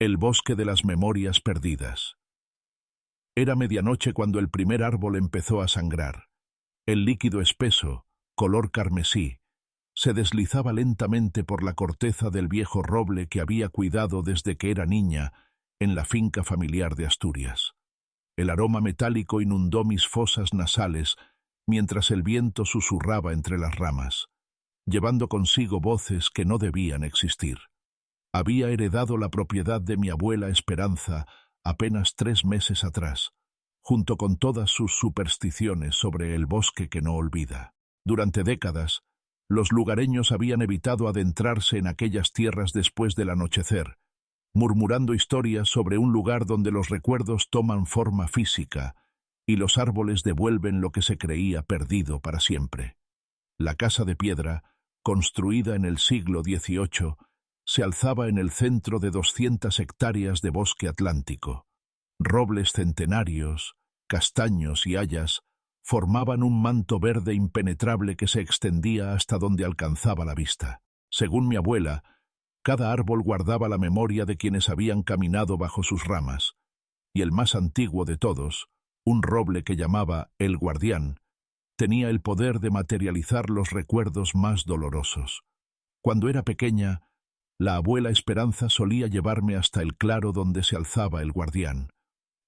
El bosque de las memorias perdidas. Era medianoche cuando el primer árbol empezó a sangrar. El líquido espeso, color carmesí, se deslizaba lentamente por la corteza del viejo roble que había cuidado desde que era niña en la finca familiar de Asturias. El aroma metálico inundó mis fosas nasales mientras el viento susurraba entre las ramas, llevando consigo voces que no debían existir. Había heredado la propiedad de mi abuela Esperanza apenas 3 meses atrás, junto con todas sus supersticiones sobre el bosque que no olvida. Durante décadas, los lugareños habían evitado adentrarse en aquellas tierras después del anochecer, murmurando historias sobre un lugar donde los recuerdos toman forma física y los árboles devuelven lo que se creía perdido para siempre. La casa de piedra, construida en el siglo XVIII, se alzaba en el centro de 200 hectáreas de bosque atlántico. Robles centenarios, castaños y hayas formaban un manto verde impenetrable que se extendía hasta donde alcanzaba la vista. Según mi abuela, cada árbol guardaba la memoria de quienes habían caminado bajo sus ramas, y el más antiguo de todos, un roble que llamaba el Guardián, tenía el poder de materializar los recuerdos más dolorosos. Cuando era pequeña, la abuela Esperanza solía llevarme hasta el claro donde se alzaba el Guardián,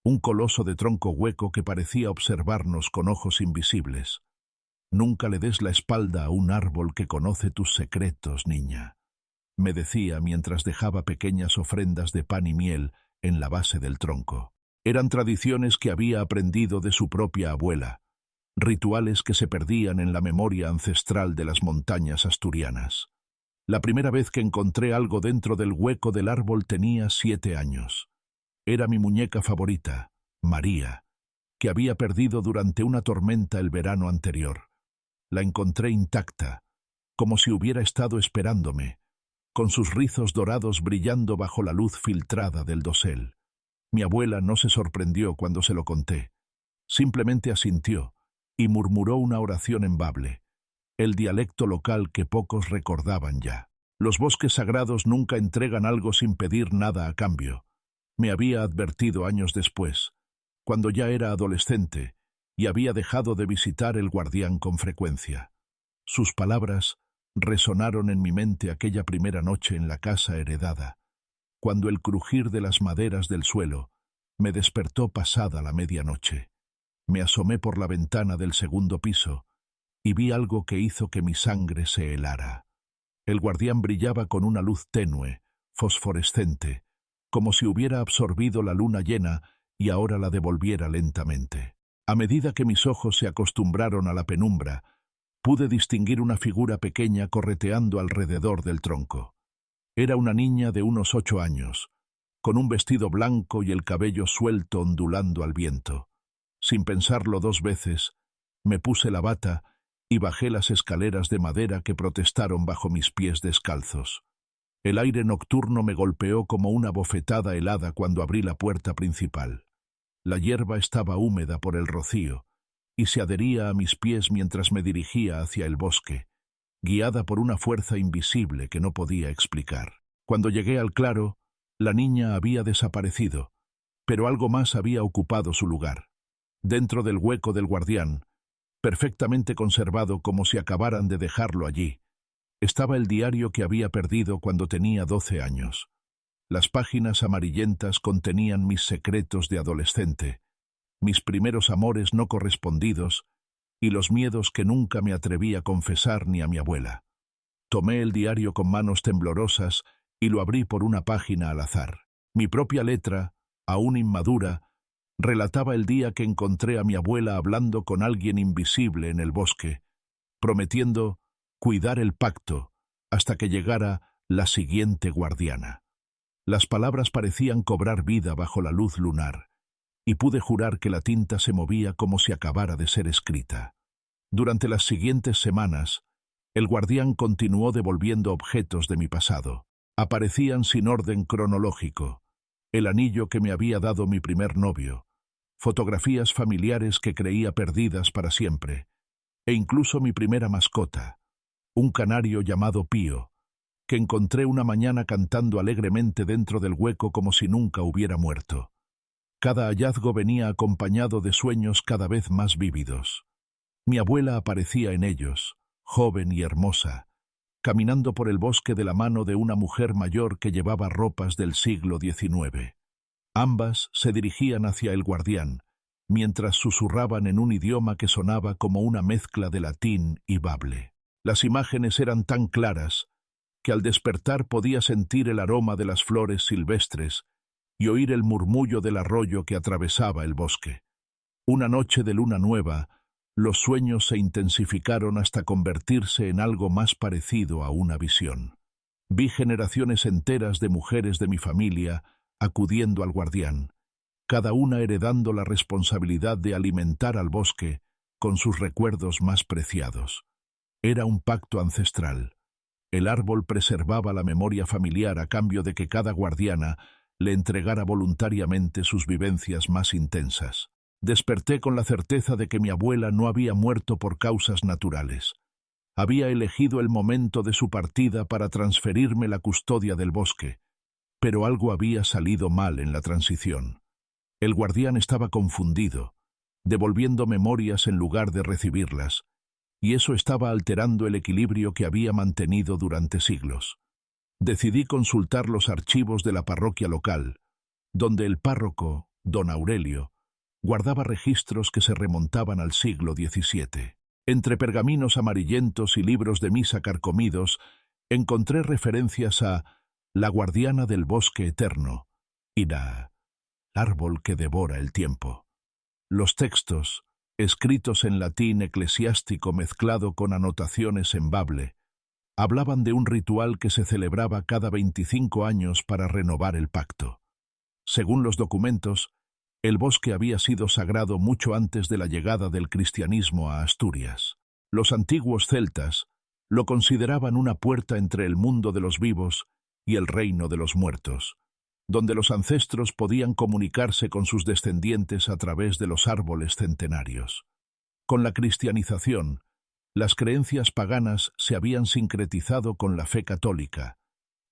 un coloso de tronco hueco que parecía observarnos con ojos invisibles. «Nunca le des la espalda a un árbol que conoce tus secretos, niña», me decía mientras dejaba pequeñas ofrendas de pan y miel en la base del tronco. Eran tradiciones que había aprendido de su propia abuela, rituales que se perdían en la memoria ancestral de las montañas asturianas. La primera vez que encontré algo dentro del hueco del árbol tenía 7 años. Era mi muñeca favorita, María, que había perdido durante una tormenta el verano anterior. La encontré intacta, como si hubiera estado esperándome, con sus rizos dorados brillando bajo la luz filtrada del dosel. Mi abuela no se sorprendió cuando se lo conté. Simplemente asintió y murmuró una oración en bable, el dialecto local que pocos recordaban ya. Los bosques sagrados nunca entregan algo sin pedir nada a cambio. Me había advertido años después, cuando ya era adolescente y había dejado de visitar el Guardián con frecuencia. Sus palabras resonaron en mi mente aquella primera noche en la casa heredada, cuando el crujir de las maderas del suelo me despertó pasada la medianoche. Me asomé por la ventana del segundo piso y vi algo que hizo que mi sangre se helara. El Guardián brillaba con una luz tenue, fosforescente, como si hubiera absorbido la luna llena y ahora la devolviera lentamente. A medida que mis ojos se acostumbraron a la penumbra, pude distinguir una figura pequeña correteando alrededor del tronco. Era una niña de unos 8 años, con un vestido blanco y el cabello suelto ondulando al viento. Sin pensarlo 2 veces, me puse la bata y bajé las escaleras de madera que protestaron bajo mis pies descalzos. El aire nocturno me golpeó como una bofetada helada cuando abrí la puerta principal. La hierba estaba húmeda por el rocío y se adhería a mis pies mientras me dirigía hacia el bosque, guiada por una fuerza invisible que no podía explicar. Cuando llegué al claro, la niña había desaparecido, pero algo más había ocupado su lugar. Dentro del hueco del Guardián, perfectamente conservado como si acabaran de dejarlo allí, estaba el diario que había perdido cuando tenía 12 años. Las páginas amarillentas contenían mis secretos de adolescente, mis primeros amores no correspondidos y los miedos que nunca me atreví a confesar ni a mi abuela. Tomé el diario con manos temblorosas y lo abrí por una página al azar. Mi propia letra, aún inmadura, relataba el día que encontré a mi abuela hablando con alguien invisible en el bosque, prometiendo cuidar el pacto hasta que llegara la siguiente guardiana. Las palabras parecían cobrar vida bajo la luz lunar, y pude jurar que la tinta se movía como si acabara de ser escrita. Durante las siguientes semanas, el Guardián continuó devolviendo objetos de mi pasado. Aparecían sin orden cronológico: el anillo que me había dado mi primer novio, fotografías familiares que creía perdidas para siempre, e incluso mi primera mascota, un canario llamado Pío, que encontré una mañana cantando alegremente dentro del hueco como si nunca hubiera muerto. Cada hallazgo venía acompañado de sueños cada vez más vívidos. Mi abuela aparecía en ellos, joven y hermosa, caminando por el bosque de la mano de una mujer mayor que llevaba ropas del siglo XIX. Ambas se dirigían hacia el guardián, mientras susurraban en un idioma que sonaba como una mezcla de latín y bable. Las imágenes eran tan claras que al despertar podía sentir el aroma de las flores silvestres y oír el murmullo del arroyo que atravesaba el bosque. Una noche de luna nueva, los sueños se intensificaron hasta convertirse en algo más parecido a una visión. Vi generaciones enteras de mujeres de mi familia acudiendo al guardián, cada una heredando la responsabilidad de alimentar al bosque con sus recuerdos más preciados. Era un pacto ancestral. El árbol preservaba la memoria familiar a cambio de que cada guardiana le entregara voluntariamente sus vivencias más intensas. Desperté con la certeza de que mi abuela no había muerto por causas naturales. Había elegido el momento de su partida para transferirme la custodia del bosque, pero algo había salido mal en la transición. El guardián estaba confundido, devolviendo memorias en lugar de recibirlas, y eso estaba alterando el equilibrio que había mantenido durante siglos. Decidí consultar los archivos de la parroquia local, donde el párroco, don Aurelio, guardaba registros que se remontaban al siglo XVII. Entre pergaminos amarillentos y libros de misa carcomidos, encontré referencias a la guardiana del bosque eterno y la árbol que devora el tiempo. Los textos, escritos en latín eclesiástico mezclado con anotaciones en bable, hablaban de un ritual que se celebraba cada 25 años para renovar el pacto. Según los documentos, el bosque había sido sagrado mucho antes de la llegada del cristianismo a Asturias. Los antiguos celtas lo consideraban una puerta entre el mundo de los vivos y el reino de los muertos, donde los ancestros podían comunicarse con sus descendientes a través de los árboles centenarios. Con la cristianización, las creencias paganas se habían sincretizado con la fe católica,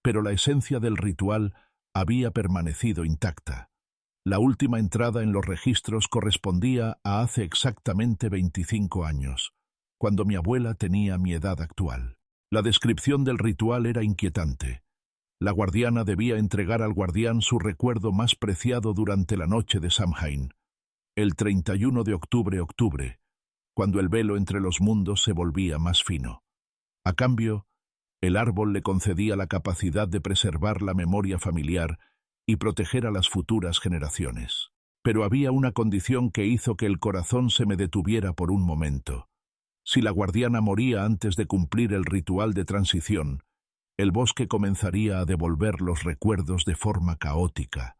pero la esencia del ritual había permanecido intacta. La última entrada en los registros correspondía a hace exactamente 25 años, cuando mi abuela tenía mi edad actual. La descripción del ritual era inquietante. La guardiana debía entregar al guardián su recuerdo más preciado durante la noche de Samhain, el 31 de octubre, cuando el velo entre los mundos se volvía más fino. A cambio, el árbol le concedía la capacidad de preservar la memoria familiar y proteger a las futuras generaciones. Pero había una condición que hizo que el corazón se me detuviera por un momento. Si la guardiana moría antes de cumplir el ritual de transición, el bosque comenzaría a devolver los recuerdos de forma caótica,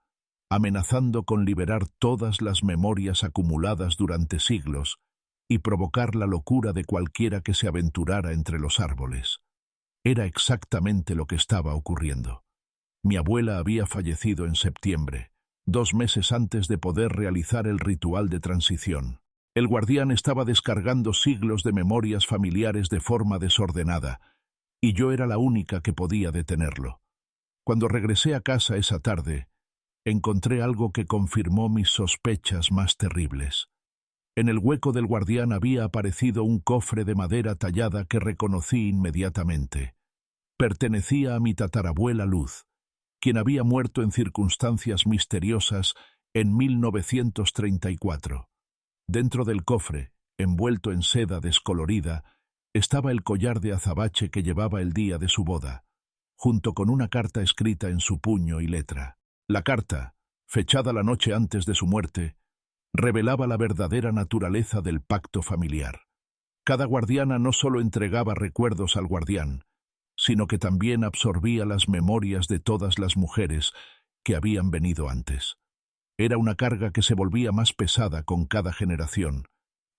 amenazando con liberar todas las memorias acumuladas durante siglos y provocar la locura de cualquiera que se aventurara entre los árboles. Era exactamente lo que estaba ocurriendo. Mi abuela había fallecido en septiembre, 2 meses antes de poder realizar el ritual de transición. El guardián estaba descargando siglos de memorias familiares de forma desordenada, y yo era la única que podía detenerlo. Cuando regresé a casa esa tarde, encontré algo que confirmó mis sospechas más terribles. En el hueco del guardián había aparecido un cofre de madera tallada que reconocí inmediatamente. Pertenecía a mi tatarabuela Luz, quien había muerto en circunstancias misteriosas en 1934. Dentro del cofre, envuelto en seda descolorida, estaba el collar de azabache que llevaba el día de su boda, junto con una carta escrita en su puño y letra. La carta, fechada la noche antes de su muerte, revelaba la verdadera naturaleza del pacto familiar. Cada guardiana no solo entregaba recuerdos al guardián, sino que también absorbía las memorias de todas las mujeres que habían venido antes. Era una carga que se volvía más pesada con cada generación,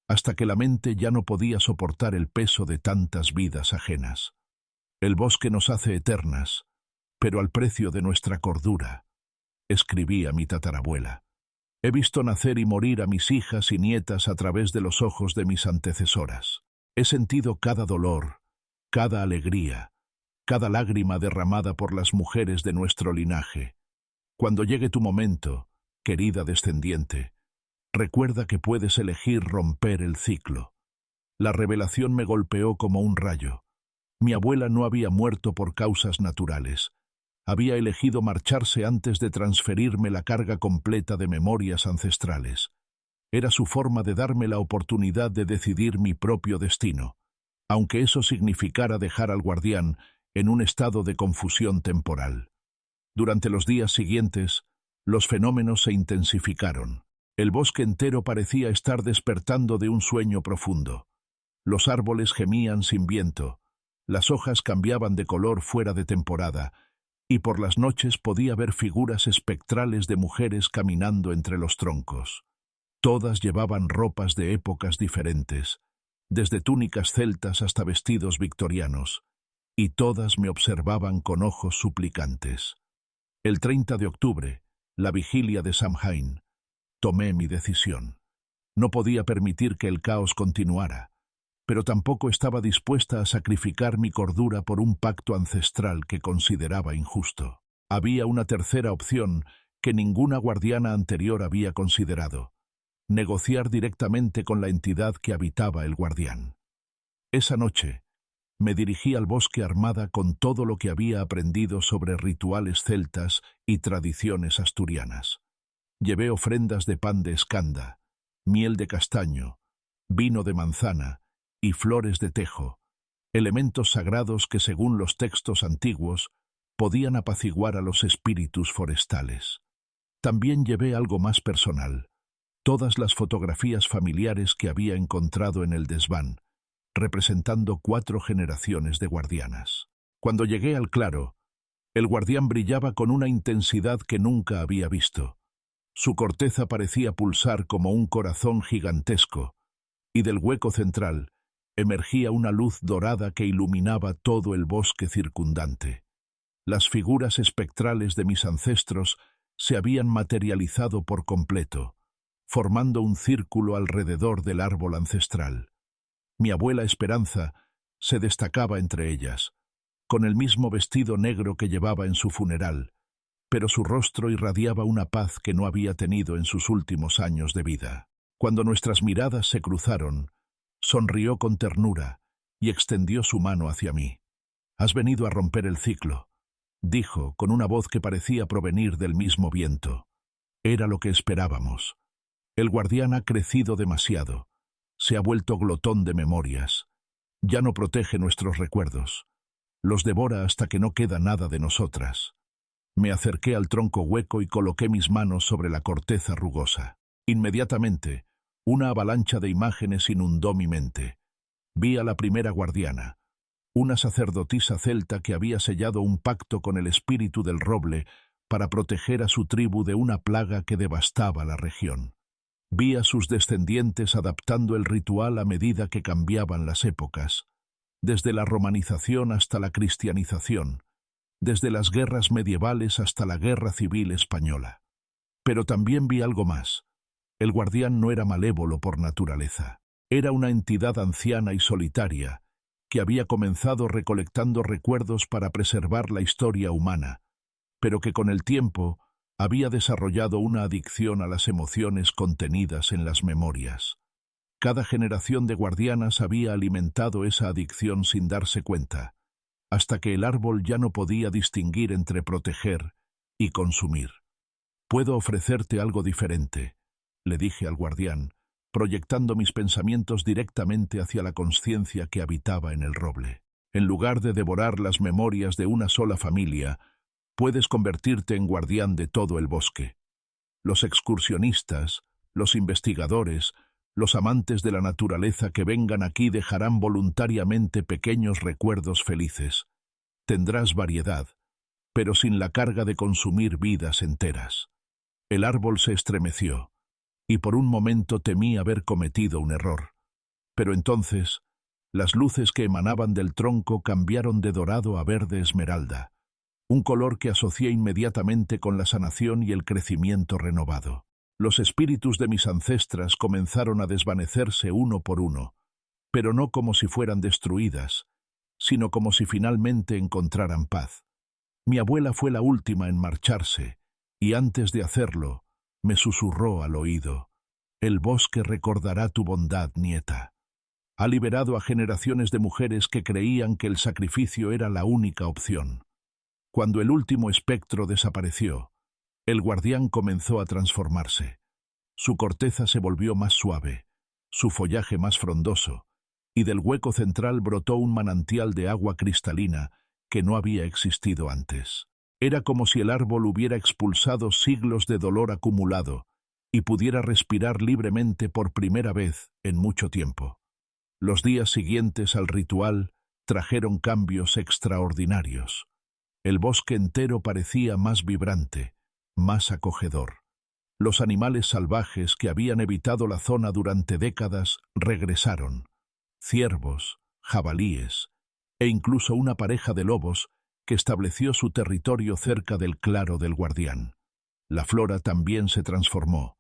hasta que la mente ya no podía soportar el peso de tantas vidas ajenas. El bosque nos hace eternas, pero al precio de nuestra cordura, escribía mi tatarabuela. He visto nacer y morir a mis hijas y nietas a través de los ojos de mis antecesoras. He sentido cada dolor, cada alegría, cada lágrima derramada por las mujeres de nuestro linaje. Cuando llegue tu momento, querida descendiente, recuerda que puedes elegir romper el ciclo. La revelación me golpeó como un rayo. Mi abuela no había muerto por causas naturales. Había elegido marcharse antes de transferirme la carga completa de memorias ancestrales. Era su forma de darme la oportunidad de decidir mi propio destino, aunque eso significara dejar al guardián en un estado de confusión temporal. Durante los días siguientes, los fenómenos se intensificaron. El bosque entero parecía estar despertando de un sueño profundo. Los árboles gemían sin viento, las hojas cambiaban de color fuera de temporada, y por las noches podía ver figuras espectrales de mujeres caminando entre los troncos. Todas llevaban ropas de épocas diferentes, desde túnicas celtas hasta vestidos victorianos, y todas me observaban con ojos suplicantes. El 30 de octubre, la vigilia de Samhain, tomé mi decisión. No podía permitir que el caos continuara, pero tampoco estaba dispuesta a sacrificar mi cordura por un pacto ancestral que consideraba injusto. Había una tercera opción que ninguna guardiana anterior había considerado: negociar directamente con la entidad que habitaba el guardián. Esa noche, me dirigí al bosque armada con todo lo que había aprendido sobre rituales celtas y tradiciones asturianas. Llevé ofrendas de pan de escanda, miel de castaño, vino de manzana y flores de tejo, elementos sagrados que, según los textos antiguos, podían apaciguar a los espíritus forestales. También llevé algo más personal: todas las fotografías familiares que había encontrado en el desván, representando 4 generaciones de guardianas. Cuando llegué al claro, el guardián brillaba con una intensidad que nunca había visto. Su corteza parecía pulsar como un corazón gigantesco, y del hueco central emergía una luz dorada que iluminaba todo el bosque circundante. Las figuras espectrales de mis ancestros se habían materializado por completo, formando un círculo alrededor del árbol ancestral. Mi abuela Esperanza se destacaba entre ellas, con el mismo vestido negro que llevaba en su funeral, pero su rostro irradiaba una paz que no había tenido en sus últimos años de vida. Cuando nuestras miradas se cruzaron, sonrió con ternura y extendió su mano hacia mí. «Has venido a romper el ciclo», dijo con una voz que parecía provenir del mismo viento. Era lo que esperábamos. El guardián ha crecido demasiado. Se ha vuelto glotón de memorias. Ya no protege nuestros recuerdos. Los devora hasta que no queda nada de nosotras. Me acerqué al tronco hueco y coloqué mis manos sobre la corteza rugosa. Inmediatamente, una avalancha de imágenes inundó mi mente. Vi a la primera guardiana, una sacerdotisa celta que había sellado un pacto con el espíritu del roble para proteger a su tribu de una plaga que devastaba la región. Vi a sus descendientes adaptando el ritual a medida que cambiaban las épocas, desde la romanización hasta la cristianización, desde las guerras medievales hasta la guerra civil española. Pero también vi algo más. El guardián no era malévolo por naturaleza. Era una entidad anciana y solitaria, que había comenzado recolectando recuerdos para preservar la historia humana, pero que con el tiempo había desarrollado una adicción a las emociones contenidas en las memorias. Cada generación de guardianas había alimentado esa adicción sin darse cuenta, hasta que el árbol ya no podía distinguir entre proteger y consumir. «Puedo ofrecerte algo diferente», le dije al guardián, proyectando mis pensamientos directamente hacia la conciencia que habitaba en el roble. «En lugar de devorar las memorias de una sola familia, puedes convertirte en guardián de todo el bosque. Los excursionistas, los investigadores, los amantes de la naturaleza que vengan aquí dejarán voluntariamente pequeños recuerdos felices. Tendrás variedad, pero sin la carga de consumir vidas enteras». El árbol se estremeció, y por un momento temí haber cometido un error. Pero entonces, las luces que emanaban del tronco cambiaron de dorado a verde esmeralda, un color que asocié inmediatamente con la sanación y el crecimiento renovado. Los espíritus de mis ancestras comenzaron a desvanecerse uno por uno, pero no como si fueran destruidas, sino como si finalmente encontraran paz. Mi abuela fue la última en marcharse, y antes de hacerlo, me susurró al oído: «El bosque recordará tu bondad, nieta». Ha liberado a generaciones de mujeres que creían que el sacrificio era la única opción. Cuando el último espectro desapareció, el guardián comenzó a transformarse. Su corteza se volvió más suave, su follaje más frondoso, y del hueco central brotó un manantial de agua cristalina que no había existido antes. Era como si el árbol hubiera expulsado siglos de dolor acumulado y pudiera respirar libremente por primera vez en mucho tiempo. Los días siguientes al ritual trajeron cambios extraordinarios. El bosque entero parecía más vibrante, más acogedor. Los animales salvajes que habían evitado la zona durante décadas regresaron: ciervos, jabalíes e incluso una pareja de lobos que estableció su territorio cerca del claro del guardián. La flora también se transformó,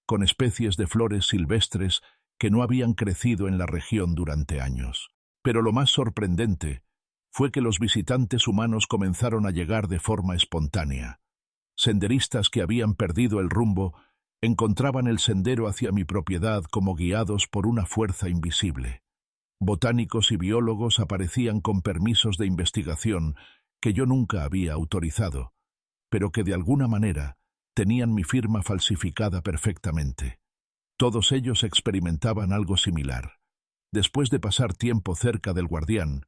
con especies de flores silvestres que no habían crecido en la región durante años. Pero lo más sorprendente fue que los visitantes humanos comenzaron a llegar de forma espontánea. Senderistas que habían perdido el rumbo encontraban el sendero hacia mi propiedad como guiados por una fuerza invisible. Botánicos y biólogos aparecían con permisos de investigación que yo nunca había autorizado, pero que de alguna manera tenían mi firma falsificada perfectamente. Todos ellos experimentaban algo similar. Después de pasar tiempo cerca del guardián,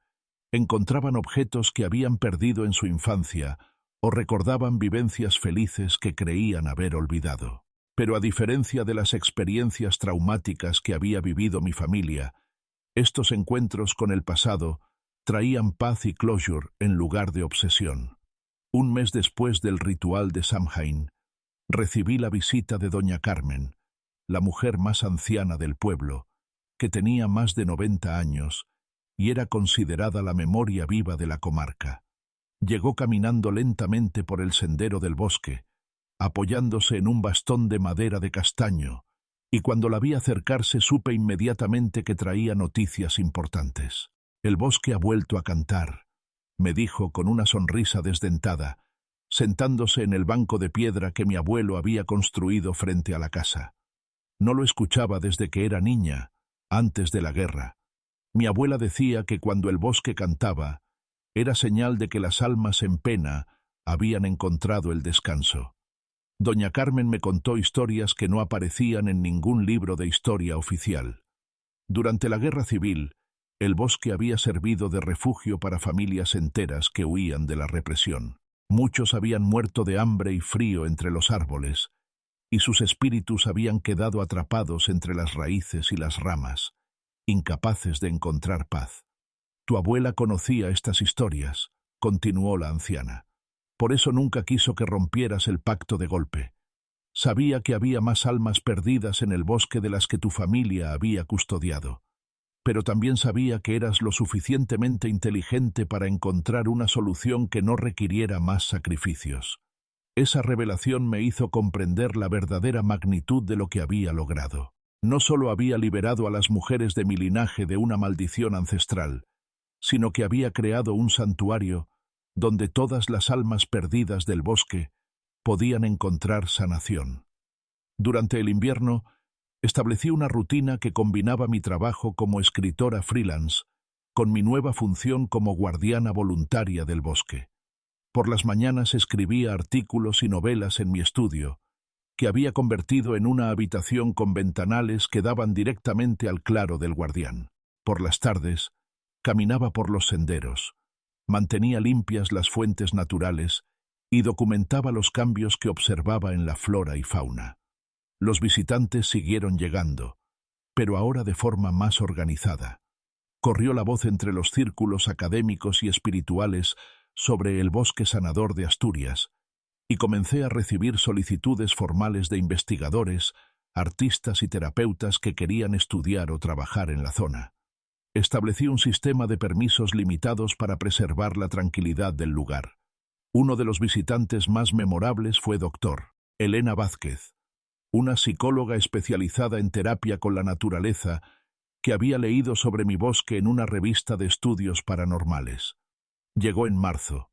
encontraban objetos que habían perdido en su infancia o recordaban vivencias felices que creían haber olvidado. Pero a diferencia de las experiencias traumáticas que había vivido mi familia, estos encuentros con el pasado traían paz y closure en lugar de obsesión. Un mes después del ritual de Samhain, recibí la visita de doña Carmen, la mujer más anciana del pueblo, que tenía más de 90 años y era considerada la memoria viva de la comarca. Llegó caminando lentamente por el sendero del bosque, apoyándose en un bastón de madera de castaño, y cuando la vi acercarse supe inmediatamente que traía noticias importantes. «El bosque ha vuelto a cantar», me dijo con una sonrisa desdentada, sentándose en el banco de piedra que mi abuelo había construido frente a la casa. No lo escuchaba desde que era niña, antes de la guerra. Mi abuela decía que cuando el bosque cantaba, era señal de que las almas en pena habían encontrado el descanso. Doña Carmen me contó historias que no aparecían en ningún libro de historia oficial. Durante la Guerra Civil, el bosque había servido de refugio para familias enteras que huían de la represión. Muchos habían muerto de hambre y frío entre los árboles, y sus espíritus habían quedado atrapados entre las raíces y las ramas, incapaces de encontrar paz. «Tu abuela conocía estas historias», continuó la anciana. «Por eso nunca quiso que rompieras el pacto de golpe. Sabía que había más almas perdidas en el bosque de las que tu familia había custodiado. Pero también sabía que eras lo suficientemente inteligente para encontrar una solución que no requiriera más sacrificios. Esa revelación me hizo comprender la verdadera magnitud de lo que había logrado. No solo había liberado a las mujeres de mi linaje de una maldición ancestral, sino que había creado un santuario donde todas las almas perdidas del bosque podían encontrar sanación. Durante el invierno, establecí una rutina que combinaba mi trabajo como escritora freelance con mi nueva función como guardiana voluntaria del bosque. Por las mañanas escribía artículos y novelas en mi estudio, que había convertido en una habitación con ventanales que daban directamente al claro del guardián. Por las tardes, caminaba por los senderos, mantenía limpias las fuentes naturales y documentaba los cambios que observaba en la flora y fauna. Los visitantes siguieron llegando, pero ahora de forma más organizada. Corrió la voz entre los círculos académicos y espirituales sobre el bosque sanador de Asturias, y comencé a recibir solicitudes formales de investigadores, artistas y terapeutas que querían estudiar o trabajar en la zona. Establecí un sistema de permisos limitados para preservar la tranquilidad del lugar. Uno de los visitantes más memorables fue Dr. Elena Vázquez, una psicóloga especializada en terapia con la naturaleza que había leído sobre mi bosque en una revista de estudios paranormales. Llegó en marzo,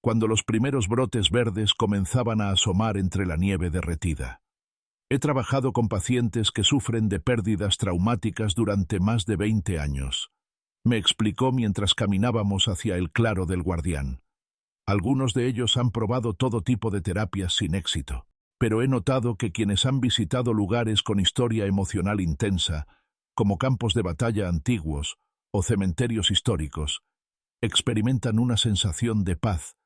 cuando los primeros brotes verdes comenzaban a asomar entre la nieve derretida. He trabajado con pacientes que sufren de pérdidas traumáticas durante más de 20 años. Me explicó mientras caminábamos hacia el claro del Guardián. Algunos de ellos han probado todo tipo de terapias sin éxito, pero he notado que quienes han visitado lugares con historia emocional intensa, como campos de batalla antiguos o cementerios históricos, experimentan una sensación de paz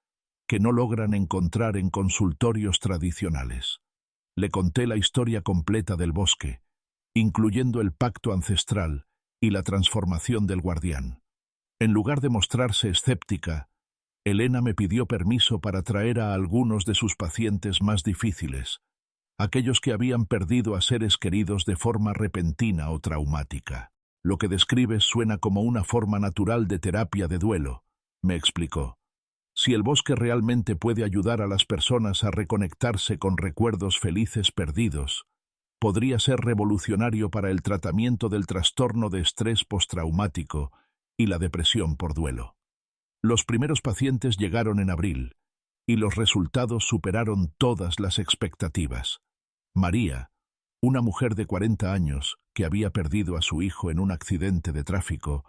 que no logran encontrar en consultorios tradicionales. Le conté la historia completa del bosque, incluyendo el pacto ancestral y la transformación del Guardián. En lugar de mostrarse escéptica, Elena me pidió permiso para traer a algunos de sus pacientes más difíciles, aquellos que habían perdido a seres queridos de forma repentina o traumática. Lo que describes suena como una forma natural de terapia de duelo, me explicó. Si el bosque realmente puede ayudar a las personas a reconectarse con recuerdos felices perdidos, podría ser revolucionario para el tratamiento del trastorno de estrés postraumático y la depresión por duelo. Los primeros pacientes llegaron en abril, y los resultados superaron todas las expectativas. María, una mujer de 40 años que había perdido a su hijo en un accidente de tráfico,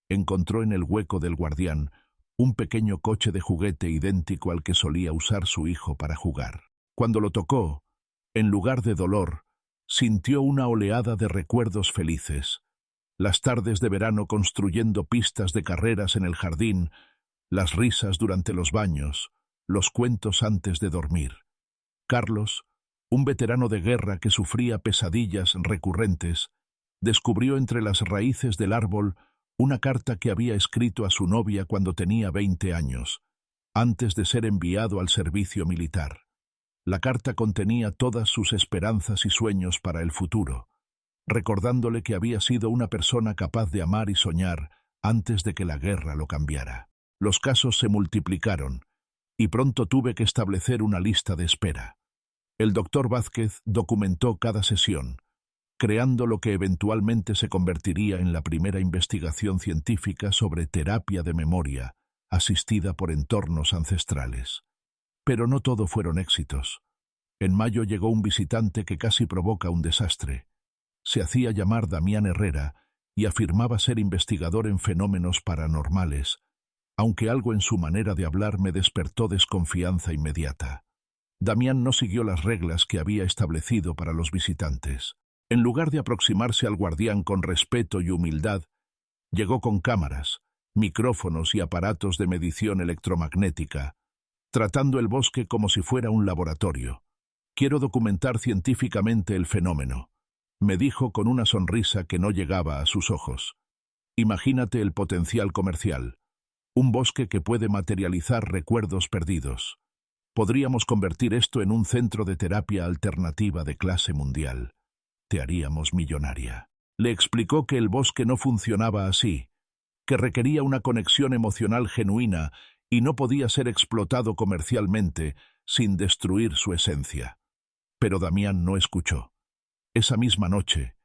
encontró en el hueco del Guardián un pequeño coche de juguete idéntico al que solía usar su hijo para jugar. Cuando lo tocó, en lugar de dolor, sintió una oleada de recuerdos felices. Las tardes de verano construyendo pistas de carreras en el jardín, las risas durante los baños, los cuentos antes de dormir. Carlos, un veterano de guerra que sufría pesadillas recurrentes, descubrió entre las raíces del árbol una carta que había escrito a su novia cuando tenía 20 años, antes de ser enviado al servicio militar. La carta contenía todas sus esperanzas y sueños para el futuro, recordándole que había sido una persona capaz de amar y soñar antes de que la guerra lo cambiara. Los casos se multiplicaron, y pronto tuve que establecer una lista de espera. El doctor Vázquez documentó cada sesión, creando lo que eventualmente se convertiría en la primera investigación científica sobre terapia de memoria, asistida por entornos ancestrales. Pero no todo fueron éxitos. En mayo llegó un visitante que casi provoca un desastre. Se hacía llamar Damián Herrera y afirmaba ser investigador en fenómenos paranormales, aunque algo en su manera de hablar me despertó desconfianza inmediata. Damián no siguió las reglas que había establecido para los visitantes. En lugar de aproximarse al Guardián con respeto y humildad, llegó con cámaras, micrófonos y aparatos de medición electromagnética, tratando el bosque como si fuera un laboratorio. «Quiero documentar científicamente el fenómeno», me dijo con una sonrisa que no llegaba a sus ojos. «Imagínate el potencial comercial. Un bosque que puede materializar recuerdos perdidos. Podríamos convertir esto en un centro de terapia alternativa de clase mundial. Te haríamos millonaria». Le explicó que el bosque no funcionaba así, que requería una conexión emocional genuina y no podía ser explotado comercialmente sin destruir su esencia. Pero Damián no escuchó. Esa misma noche,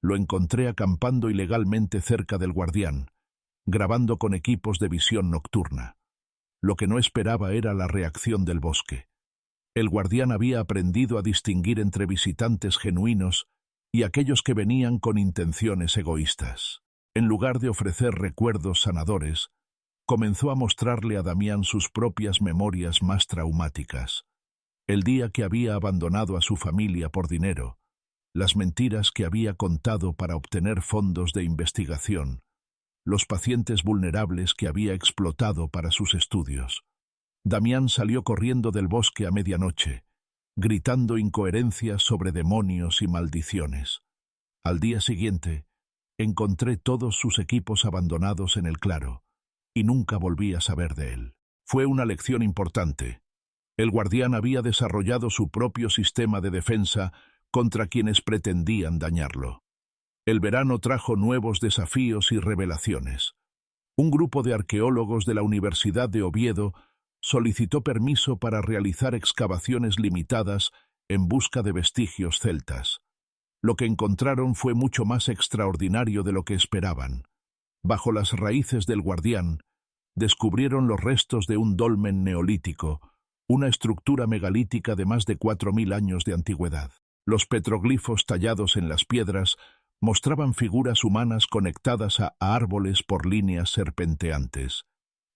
lo encontré acampando ilegalmente cerca del Guardián, grabando con equipos de visión nocturna. Lo que no esperaba era la reacción del bosque. El Guardián había aprendido a distinguir entre visitantes genuinos y aquellos que venían con intenciones egoístas. En lugar de ofrecer recuerdos sanadores, comenzó a mostrarle a Damián sus propias memorias más traumáticas. El día que había abandonado a su familia por dinero, las mentiras que había contado para obtener fondos de investigación, los pacientes vulnerables que había explotado para sus estudios. Damián salió corriendo del bosque a medianoche, gritando incoherencias sobre demonios y maldiciones. Al día siguiente, encontré todos sus equipos abandonados en el claro, y nunca volví a saber de él. Fue una lección importante. El Guardián había desarrollado su propio sistema de defensa contra quienes pretendían dañarlo. El verano trajo nuevos desafíos y revelaciones. Un grupo de arqueólogos de la Universidad de Oviedo solicitó permiso para realizar excavaciones limitadas en busca de vestigios celtas. Lo que encontraron fue mucho más extraordinario de lo que esperaban. Bajo las raíces del guardián, descubrieron los restos de un dolmen neolítico, una estructura megalítica de más de 4000 años de antigüedad. Los petroglifos tallados en las piedras mostraban figuras humanas conectadas a árboles por líneas serpenteantes,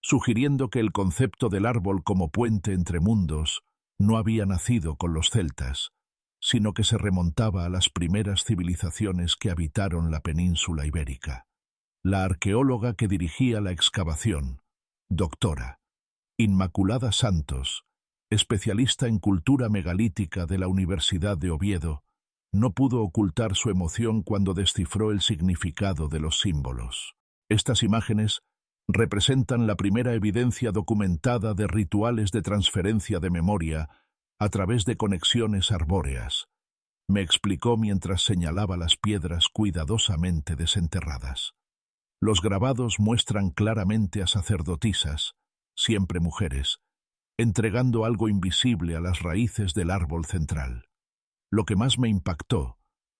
sugiriendo que el concepto del árbol como puente entre mundos no había nacido con los celtas, sino que se remontaba a las primeras civilizaciones que habitaron la península ibérica. La arqueóloga que dirigía la excavación, doctora Inmaculada Santos, especialista en cultura megalítica de la Universidad de Oviedo, no pudo ocultar su emoción cuando descifró el significado de los símbolos. Estas imágenes representan la primera evidencia documentada de rituales de transferencia de memoria a través de conexiones arbóreas, me explicó mientras señalaba las piedras cuidadosamente desenterradas. Los grabados muestran claramente a sacerdotisas, siempre mujeres, entregando algo invisible a las raíces del árbol central. Lo que más me impactó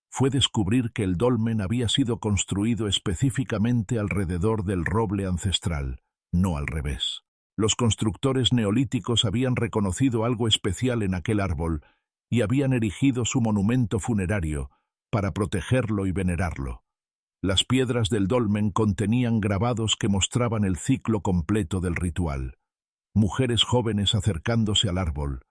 fue descubrir que el dolmen había sido construido específicamente alrededor del roble ancestral, no al revés. Los constructores neolíticos habían reconocido algo especial en aquel árbol y habían erigido su monumento funerario para protegerlo y venerarlo. Las piedras del dolmen contenían grabados que mostraban el ciclo completo del ritual. Mujeres jóvenes acercándose al árbol,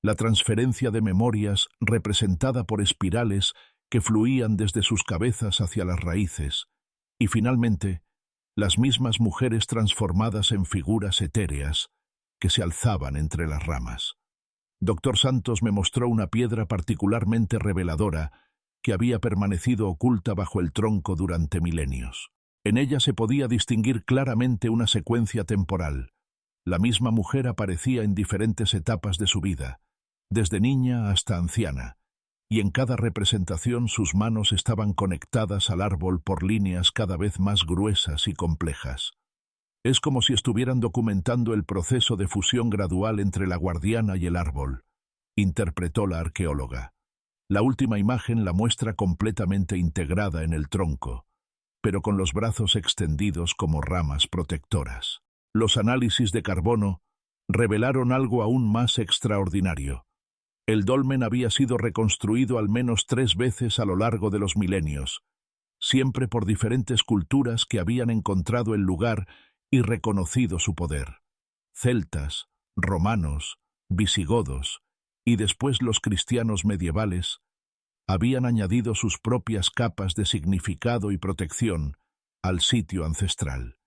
la transferencia de memorias representada por espirales que fluían desde sus cabezas hacia las raíces, y finalmente, las mismas mujeres transformadas en figuras etéreas que se alzaban entre las ramas. Dr. Santos me mostró una piedra particularmente reveladora que había permanecido oculta bajo el tronco durante milenios. En ella se podía distinguir claramente una secuencia temporal. La misma mujer aparecía en diferentes etapas de su vida, desde niña hasta anciana, y en cada representación sus manos estaban conectadas al árbol por líneas cada vez más gruesas y complejas. Es como si estuvieran documentando el proceso de fusión gradual entre la guardiana y el árbol, interpretó la arqueóloga. La última imagen la muestra completamente integrada en el tronco, pero con los brazos extendidos como ramas protectoras. Los análisis de carbono revelaron algo aún más extraordinario. El dolmen había sido reconstruido al menos 3 veces a lo largo de los milenios, siempre por diferentes culturas que habían encontrado el lugar y reconocido su poder. Celtas, romanos, visigodos y después los cristianos medievales habían añadido sus propias capas de significado y protección al sitio ancestral.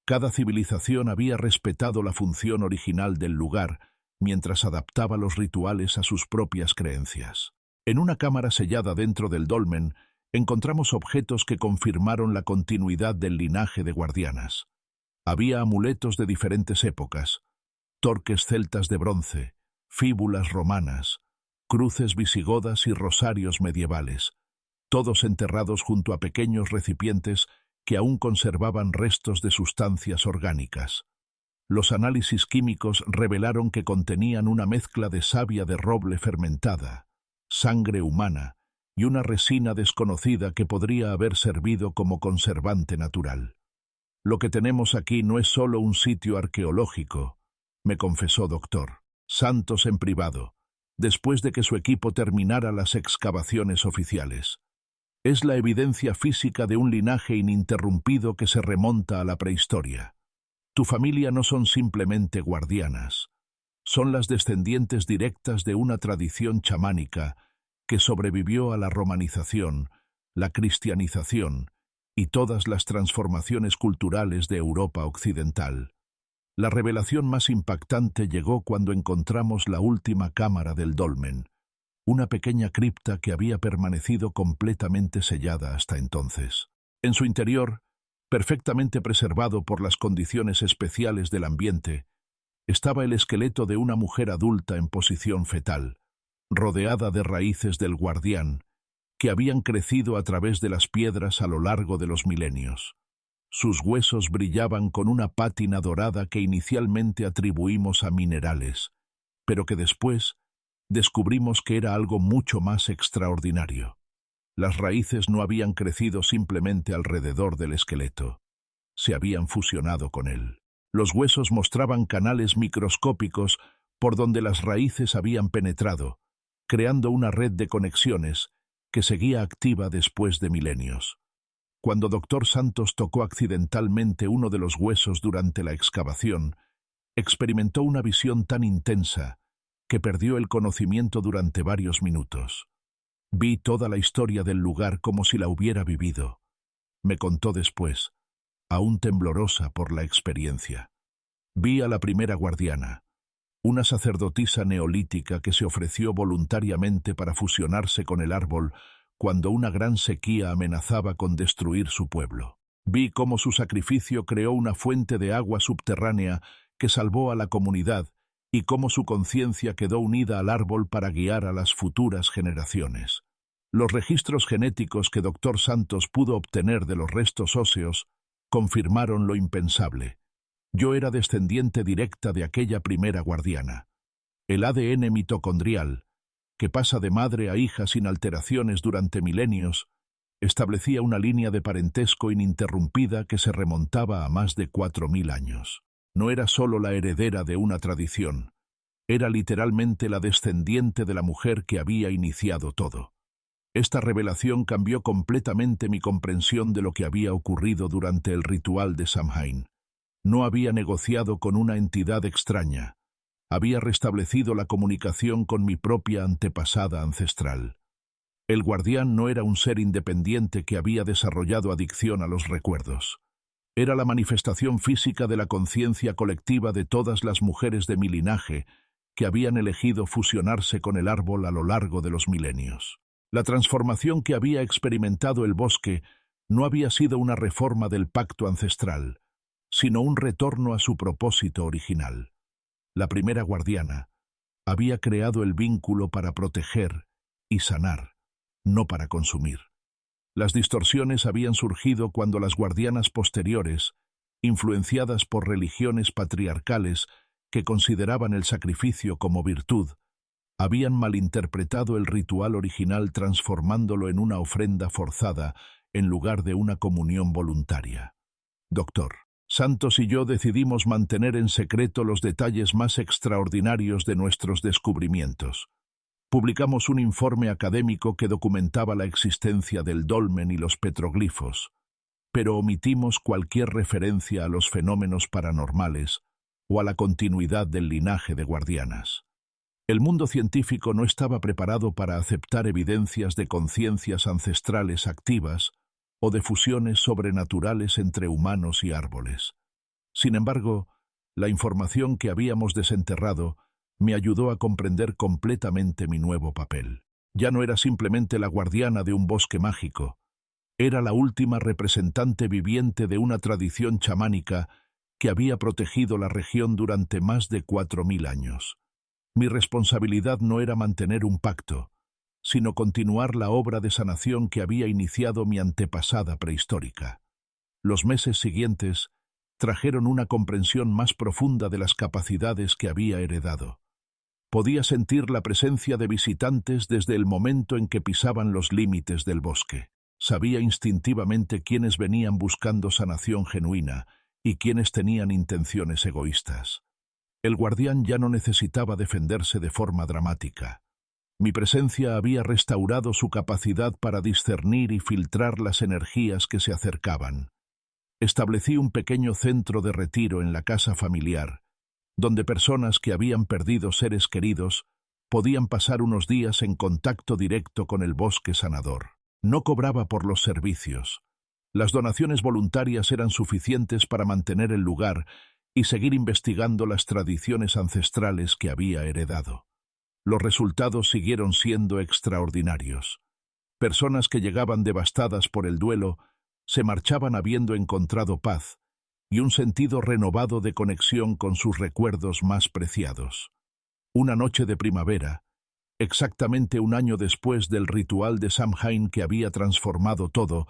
Cada civilización había respetado la función original del lugar mientras adaptaba los rituales a sus propias creencias. En una cámara sellada dentro del dolmen encontramos objetos que confirmaron la continuidad del linaje de guardianas. Había amuletos de diferentes épocas, torques celtas de bronce, fíbulas romanas, cruces visigodas y rosarios medievales, todos enterrados junto a pequeños recipientes que aún conservaban restos de sustancias orgánicas. Los análisis químicos revelaron que contenían una mezcla de savia de roble fermentada, sangre humana y una resina desconocida que podría haber servido como conservante natural. Lo que tenemos aquí no es solo un sitio arqueológico, me confesó Dr. Santos en privado, después de que su equipo terminara las excavaciones oficiales. Es la evidencia física de un linaje ininterrumpido que se remonta a la prehistoria. Tu familia no son simplemente guardianas, son las descendientes directas de una tradición chamánica que sobrevivió a la romanización, la cristianización y todas las transformaciones culturales de Europa occidental. La revelación más impactante llegó cuando encontramos la última cámara del dolmen, una pequeña cripta que había permanecido completamente sellada hasta entonces. En su interior, perfectamente preservado por las condiciones especiales del ambiente, estaba el esqueleto de una mujer adulta en posición fetal, rodeada de raíces del guardián, que habían crecido a través de las piedras a lo largo de los milenios. Sus huesos brillaban con una pátina dorada que inicialmente atribuimos a minerales, pero que después descubrimos que era algo mucho más extraordinario. Las raíces no habían crecido simplemente alrededor del esqueleto, se habían fusionado con él. Los huesos mostraban canales microscópicos por donde las raíces habían penetrado, creando una red de conexiones que seguía activa después de milenios. Cuando Dr. Santos tocó accidentalmente uno de los huesos durante la excavación, experimentó una visión tan intensa que perdió el conocimiento durante varios minutos. Vi toda la historia del lugar como si la hubiera vivido. Me contó después, aún temblorosa por la experiencia. Vi a la primera guardiana, una sacerdotisa neolítica que se ofreció voluntariamente para fusionarse con el árbol cuando una gran sequía amenazaba con destruir su pueblo. Vi cómo su sacrificio creó una fuente de agua subterránea que salvó a la comunidad y cómo su conciencia quedó unida al árbol para guiar a las futuras generaciones. Los registros genéticos que Dr. Santos pudo obtener de los restos óseos confirmaron lo impensable. Yo era descendiente directa de aquella primera guardiana. El ADN mitocondrial, que pasa de madre a hija sin alteraciones durante milenios, establecía una línea de parentesco ininterrumpida que se remontaba a más de 4000 años. No era solo la heredera de una tradición, era literalmente la descendiente de la mujer que había iniciado todo. Esta revelación cambió completamente mi comprensión de lo que había ocurrido durante el ritual de Samhain. No había negociado con una entidad extraña. Había restablecido la comunicación con mi propia antepasada ancestral. El guardián no era un ser independiente que había desarrollado adicción a los recuerdos. Era la manifestación física de la conciencia colectiva de todas las mujeres de mi linaje que habían elegido fusionarse con el árbol a lo largo de los milenios. La transformación que había experimentado el bosque no había sido una reforma del pacto ancestral, sino un retorno a su propósito original. La primera guardiana había creado el vínculo para proteger y sanar, no para consumir. Las distorsiones habían surgido cuando las guardianas posteriores, influenciadas por religiones patriarcales que consideraban el sacrificio como virtud, habían malinterpretado el ritual original transformándolo en una ofrenda forzada en lugar de una comunión voluntaria. Dr. Santos y yo decidimos mantener en secreto los detalles más extraordinarios de nuestros descubrimientos. Publicamos un informe académico que documentaba la existencia del dolmen y los petroglifos, pero omitimos cualquier referencia a los fenómenos paranormales o a la continuidad del linaje de guardianas. El mundo científico no estaba preparado para aceptar evidencias de conciencias ancestrales activas o de fusiones sobrenaturales entre humanos y árboles. Sin embargo, la información que habíamos desenterrado me ayudó a comprender completamente mi nuevo papel. Ya no era simplemente la guardiana de un bosque mágico, era la última representante viviente de una tradición chamánica que había protegido la región durante más de 4000 años. Mi responsabilidad no era mantener un pacto, sino continuar la obra de sanación que había iniciado mi antepasada prehistórica. Los meses siguientes trajeron una comprensión más profunda de las capacidades que había heredado. Podía sentir la presencia de visitantes desde el momento en que pisaban los límites del bosque. Sabía instintivamente quiénes venían buscando sanación genuina y quiénes tenían intenciones egoístas. El guardián ya no necesitaba defenderse de forma dramática. Mi presencia había restaurado su capacidad para discernir y filtrar las energías que se acercaban. Establecí un pequeño centro de retiro en la casa familiar, donde personas que habían perdido seres queridos podían pasar unos días en contacto directo con el bosque sanador. No cobraba por los servicios. Las donaciones voluntarias eran suficientes para mantener el lugar y seguir investigando las tradiciones ancestrales que había heredado. Los resultados siguieron siendo extraordinarios. Personas que llegaban devastadas por el duelo se marchaban habiendo encontrado paz y un sentido renovado de conexión con sus recuerdos más preciados. Una noche de primavera, exactamente un año después del ritual de Samhain que había transformado todo,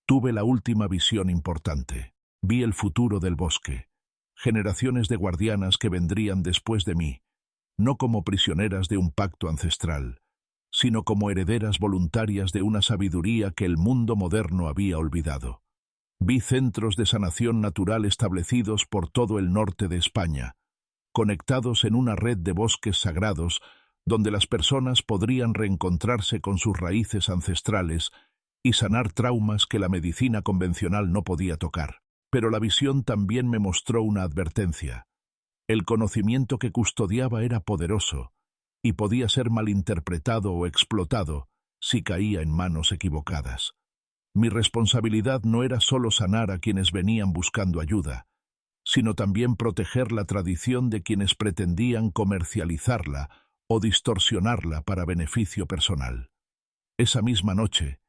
tuve la última visión importante. Vi el futuro del bosque, generaciones de guardianas que vendrían después de mí, no como prisioneras de un pacto ancestral, sino como herederas voluntarias de una sabiduría que el mundo moderno había olvidado. Vi centros de sanación natural establecidos por todo el norte de España, conectados en una red de bosques sagrados donde las personas podrían reencontrarse con sus raíces ancestrales y sanar traumas que la medicina convencional no podía tocar. Pero la visión también me mostró una advertencia. El conocimiento que custodiaba era poderoso y podía ser malinterpretado o explotado si caía en manos equivocadas. Mi responsabilidad no era solo sanar a quienes venían buscando ayuda, sino también proteger la tradición de quienes pretendían comercializarla o distorsionarla para beneficio personal. Esa misma noche,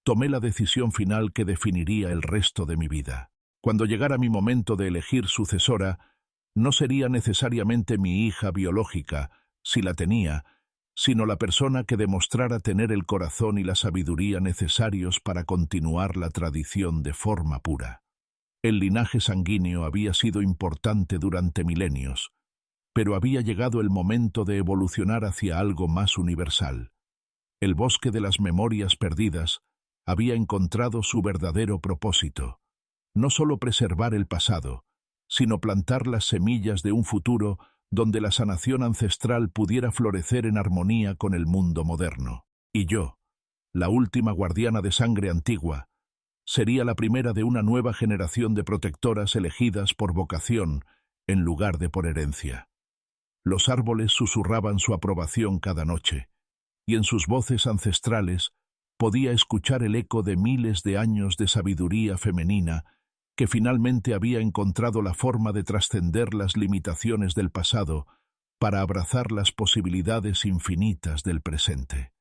tomé la decisión final que definiría el resto de mi vida. Cuando llegara mi momento de elegir sucesora, no sería necesariamente mi hija biológica, si la tenía, sino la persona que demostrara tener el corazón y la sabiduría necesarios para continuar la tradición de forma pura. El linaje sanguíneo había sido importante durante milenios, pero había llegado el momento de evolucionar hacia algo más universal. El bosque de las memorias perdidas había encontrado su verdadero propósito, no solo preservar el pasado, sino plantar las semillas de un futuro donde la sanación ancestral pudiera florecer en armonía con el mundo moderno. Y yo, la última guardiana de sangre antigua, sería la primera de una nueva generación de protectoras elegidas por vocación en lugar de por herencia. Los árboles susurraban su aprobación cada noche, y en sus voces ancestrales podía escuchar el eco de miles de años de sabiduría femenina que finalmente había encontrado la forma de trascender las limitaciones del pasado para abrazar las posibilidades infinitas del presente.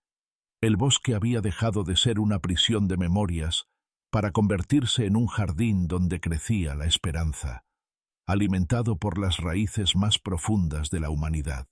El bosque había dejado de ser una prisión de memorias para convertirse en un jardín donde crecía la esperanza, alimentado por las raíces más profundas de la humanidad.